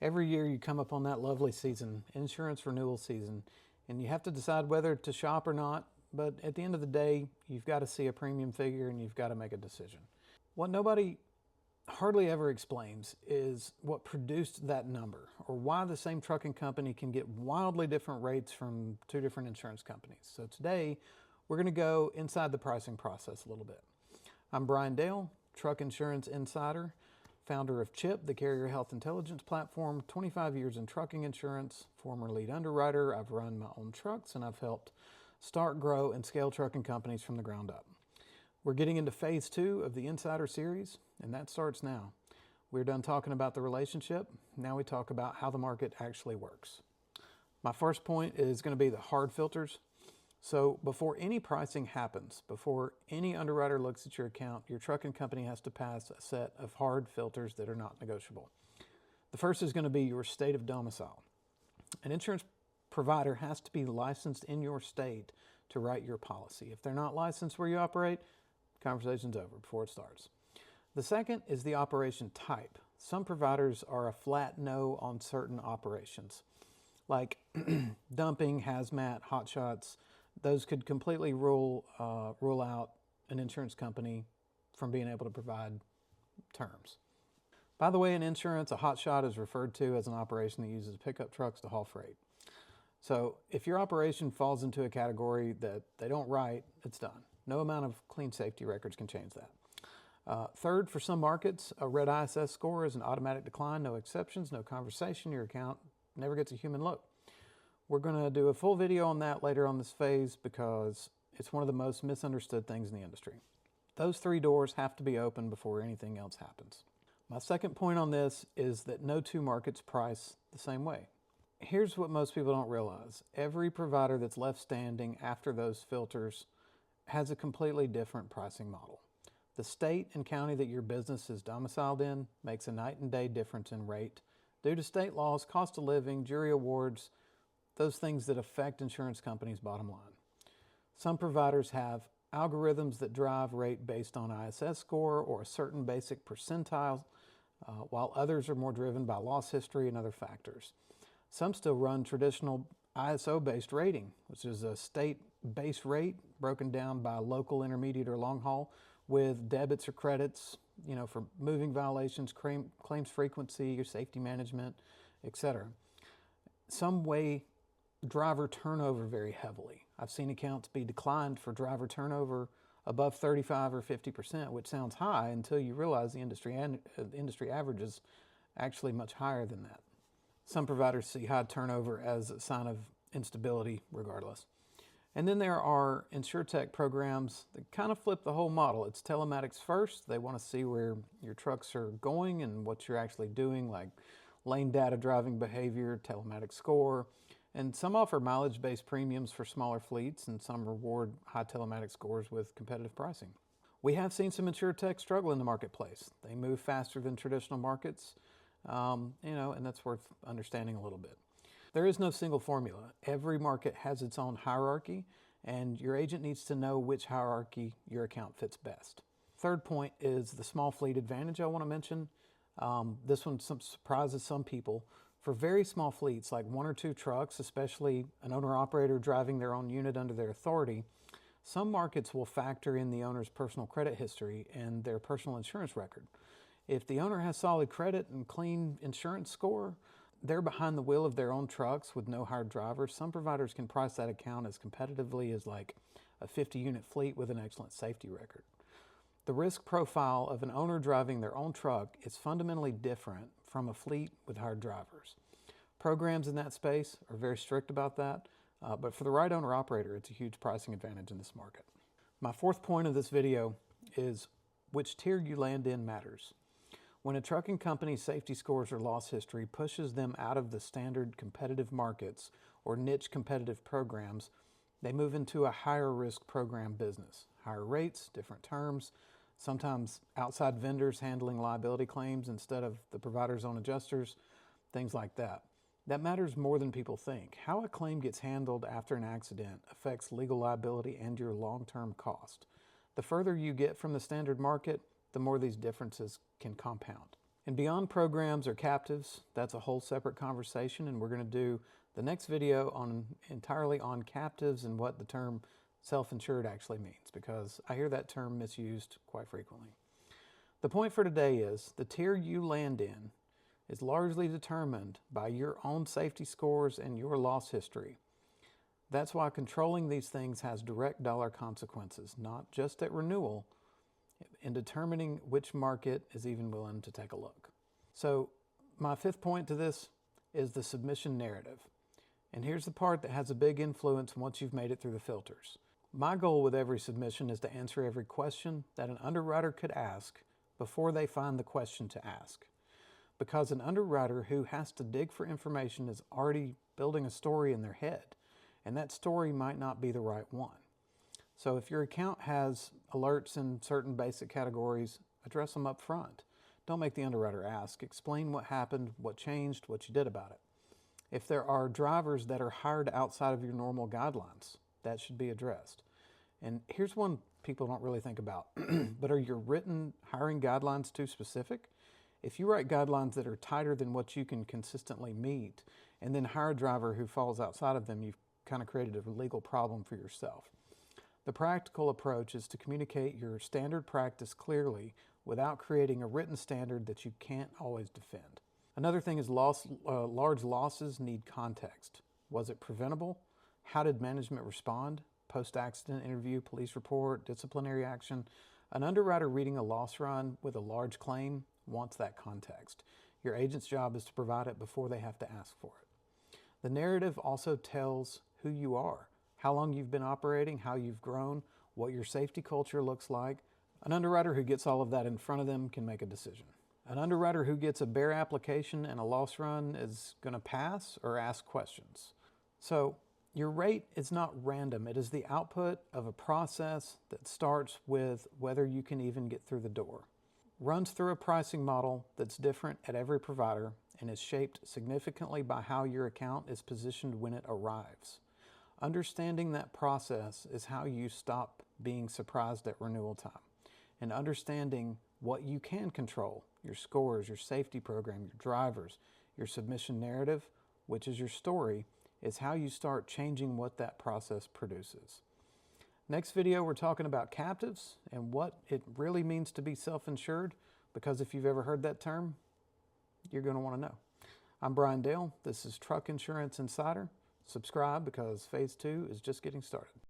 Every year you come up on that lovely season, insurance renewal season, and you have to decide whether to shop or not. But at the end of the day, you've got to see a premium figure and you've got to make a decision. What nobody hardly ever explains is what produced that number, or why the same trucking company can get wildly different rates from two different insurance companies. So today, we're going to go inside the pricing process a little bit. I'm Brian Dale, Truck Insurance Insider, founder of CHIP, the Carrier Health Intelligence Platform, 25 years in trucking insurance, former lead underwriter. I've run my own trucks and I've helped start, grow, and scale trucking companies from the ground up. We're getting into phase 2 of the Insider series, and that starts now. We're done talking about the relationship. Now we talk about how the market actually works. My first point is going to be the hard filters. So before any pricing happens, before any underwriter looks at your account, your trucking company has to pass a set of hard filters that are not negotiable. The first is going to be your state of domicile. An insurance provider has to be licensed in your state to write your policy. If they're not licensed where you operate, conversation's over before it starts. The second is the operation type. Some providers are a flat no on certain operations, like dumping, hazmat, hotshots. Those could completely rule out an insurance company from being able to provide terms. By the way, in insurance, a hotshot is referred to as an operation that uses pickup trucks to haul freight. So if your operation falls into a category that they don't write, it's done. No amount of clean safety records can change that. Third, for some markets, a red ISS score is an automatic decline, no exceptions, no conversation. Your account never gets a human look. We're going to do a full video on that later on this phase because it's one of the most misunderstood things in the industry. Those 3 doors have to be open before anything else happens. My second point on this is that no two markets price the same way. Here's what most people don't realize. Every provider that's left standing after those filters has a completely different pricing model. The state and county that your business is domiciled in makes a night and day difference in rate due to state laws, cost of living, jury awards, those things that affect insurance companies' bottom line. Some providers have algorithms that drive rate based on ISS score or a certain basic percentile, while others are more driven by loss history and other factors. Some still run traditional ISO-based rating, which is a state-based rate broken down by local, intermediate, or long haul with debits or credits, for moving violations, claims frequency, your safety management, etc. Some weigh driver turnover very heavily. I've seen accounts be declined for driver turnover above 35 or 50%, which sounds high until you realize the industry average is actually much higher than that. Some providers see high turnover as a sign of instability regardless. And then there are InsurTech programs that kind of flip the whole model. It's telematics first. They want to see where your trucks are going and what you're actually doing, like lane data, driving behavior, telematics score. And some offer mileage-based premiums for smaller fleets, and some reward high telematics scores with competitive pricing. We have seen some InsurTech struggle in the marketplace. They move faster than traditional markets, and that's worth understanding a little bit. There is no single formula. Every market has its own hierarchy, and your agent needs to know which hierarchy your account fits best. Third point is the small fleet advantage I want to mention. This one surprises some people. For very small fleets, like 1 or 2 trucks, especially an owner-operator driving their own unit under their authority, some markets will factor in the owner's personal credit history and their personal insurance record. If the owner has solid credit and clean insurance score, they're behind the wheel of their own trucks with no hired drivers. Some providers can price that account as competitively as like a 50-unit fleet with an excellent safety record. The risk profile of an owner driving their own truck is fundamentally different from a fleet with hired drivers. Programs in that space are very strict about that, but for the right owner-operator, it's a huge pricing advantage in this market. My fourth point of this video is which tier you land in matters. When a trucking company's safety scores or loss history pushes them out of the standard competitive markets or niche competitive programs, they move into a higher risk program business. Higher rates, different terms, sometimes outside vendors handling liability claims instead of the provider's own adjusters, things like that. That matters more than people think. How a claim gets handled after an accident affects legal liability and your long-term cost. The further you get from the standard market, the more these differences can compound. And beyond programs or captives, that's a whole separate conversation, and we're going to do the next video entirely on captives and what the term self-insured actually means, because I hear that term misused quite frequently. The point for today is the tier you land in is largely determined by your own safety scores and your loss history. That's why controlling these things has direct dollar consequences, not just at renewal, in determining which market is even willing to take a look. So my fifth point to this is the submission narrative. And here's the part that has a big influence once you've made it through the filters. My goal with every submission is to answer every question that an underwriter could ask before they find the question to ask. Because an underwriter who has to dig for information is already building a story in their head, and that story might not be the right one. So if your account has alerts in certain basic categories, address them up front. Don't make the underwriter ask. Explain what happened, what changed, what you did about it. If there are drivers that are hired outside of your normal guidelines, that should be addressed. And here's one people don't really think about, but are your written hiring guidelines too specific? If you write guidelines that are tighter than what you can consistently meet, and then hire a driver who falls outside of them, you've kind of created a legal problem for yourself. The practical approach is to communicate your standard practice clearly without creating a written standard that you can't always defend. Another thing is large losses need context. Was it preventable? How did management respond? Post-accident interview, police report, disciplinary action. An underwriter reading a loss run with a large claim wants that context. Your agent's job is to provide it before they have to ask for it. The narrative also tells who you are, how long you've been operating, how you've grown, what your safety culture looks like. An underwriter who gets all of that in front of them can make a decision. An underwriter who gets a bare application and a loss run is going to pass or ask questions. So your rate is not random. It is the output of a process that starts with whether you can even get through the door. Runs through a pricing model that's different at every provider and is shaped significantly by how your account is positioned when it arrives. Understanding that process is how you stop being surprised at renewal time. And understanding what you can control, your scores, your safety program, your drivers, your submission narrative, which is your story, is how you start changing what that process produces. Next video, we're talking about captives and what it really means to be self-insured, because if you've ever heard that term, you're going to want to know. I'm Brian Dale. This is Truck Insurance Insider. Subscribe because Phase 2 is just getting started.